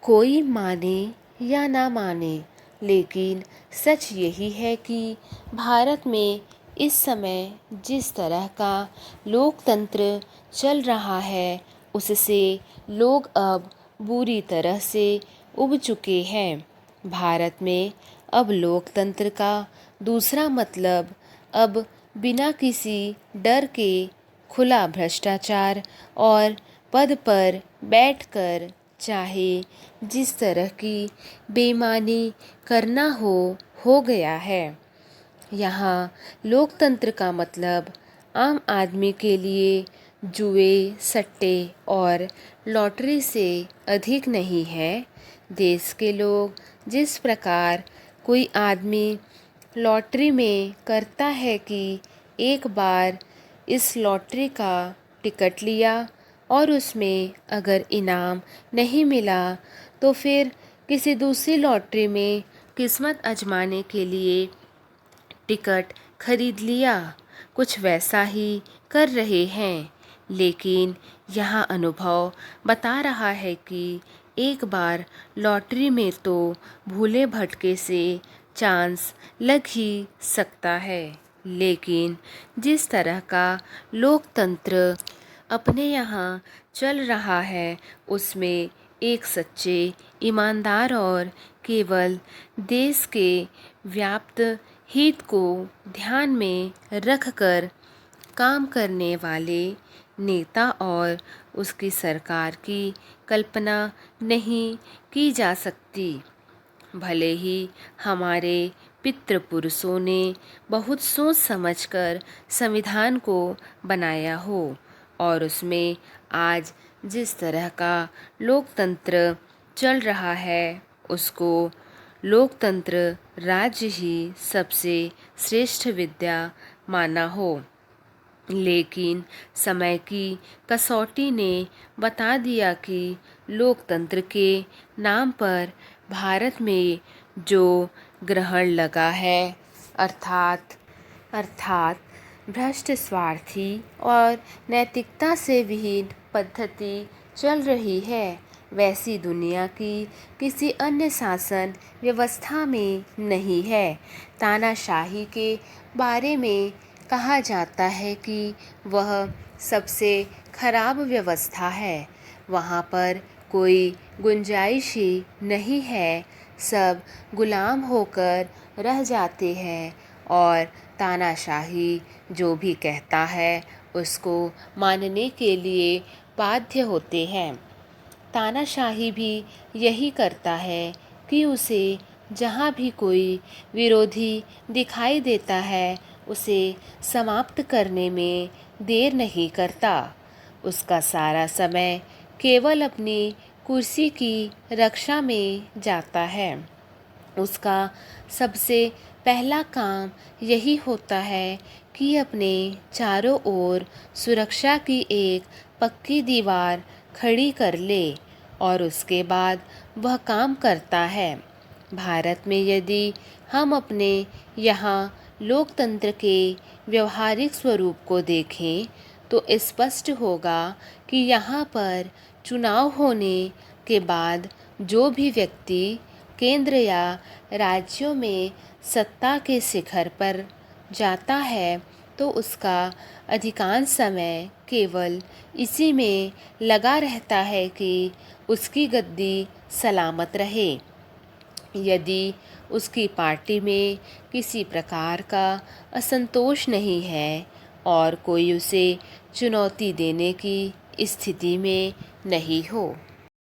कोई माने या ना माने, लेकिन सच यही है कि भारत में इस समय जिस तरह का लोकतंत्र चल रहा है उससे लोग अब बुरी तरह से उब चुके हैं। भारत में अब लोकतंत्र का दूसरा मतलब अब बिना किसी डर के खुला भ्रष्टाचार और पद पर बैठकर चाहे जिस तरह की बेईमानी करना हो गया है। यहाँ लोकतंत्र का मतलब आम आदमी के लिए जुए, सट्टे और लॉटरी से अधिक नहीं है। देश के लोग जिस प्रकार कोई आदमी लॉटरी में करता है कि एक बार इस लॉटरी का टिकट लिया और उसमें अगर इनाम नहीं मिला तो फिर किसी दूसरी लॉटरी में किस्मत आजमाने के लिए टिकट खरीद लिया, कुछ वैसा ही कर रहे हैं। लेकिन यहाँ अनुभव बता रहा है कि एक बार लॉटरी में तो भूले भटके से चांस लग ही सकता है, लेकिन जिस तरह का लोकतंत्र अपने यहाँ चल रहा है उसमें एक सच्चे, ईमानदार और केवल देश के व्याप्त हित को ध्यान में रखकर काम करने वाले नेता और उसकी सरकार की कल्पना नहीं की जा सकती। भले ही हमारे पितृपुरुषों ने बहुत सोच समझकर संविधान को बनाया हो और उसमें आज जिस तरह का लोकतंत्र चल रहा है उसको लोकतंत्र राज्य ही सबसे श्रेष्ठ विद्या माना हो, लेकिन समय की कसौटी ने बता दिया कि लोकतंत्र के नाम पर भारत में जो ग्रहण लगा है अर्थात भ्रष्ट, स्वार्थी और नैतिकता से विहीन पद्धति चल रही है, वैसी दुनिया की किसी अन्य शासन व्यवस्था में नहीं है। तानाशाही के बारे में कहा जाता है कि वह सबसे खराब व्यवस्था है। वहाँ पर कोई गुंजाइश ही नहीं है, सब गुलाम होकर रह जाते हैं और तानाशाही जो भी कहता है उसको मानने के लिए बाध्य होते हैं। तानाशाही भी यही करता है कि उसे जहाँ भी कोई विरोधी दिखाई देता है उसे समाप्त करने में देर नहीं करता। उसका सारा समय केवल अपनी कुर्सी की रक्षा में जाता है। उसका सबसे पहला काम यही होता है कि अपने चारों ओर सुरक्षा की एक पक्की दीवार खड़ी कर ले और उसके बाद वह काम करता है। भारत में यदि हम अपने यहाँ लोकतंत्र के व्यवहारिक स्वरूप को देखें तो स्पष्ट होगा कि यहाँ पर चुनाव होने के बाद जो भी व्यक्ति केंद्र या राज्यों में सत्ता के शिखर पर जाता है तो उसका अधिकांश समय केवल इसी में लगा रहता है कि उसकी गद्दी सलामत रहे। यदि उसकी पार्टी में किसी प्रकार का असंतोष नहीं है और कोई उसे चुनौती देने की स्थिति में नहीं हो।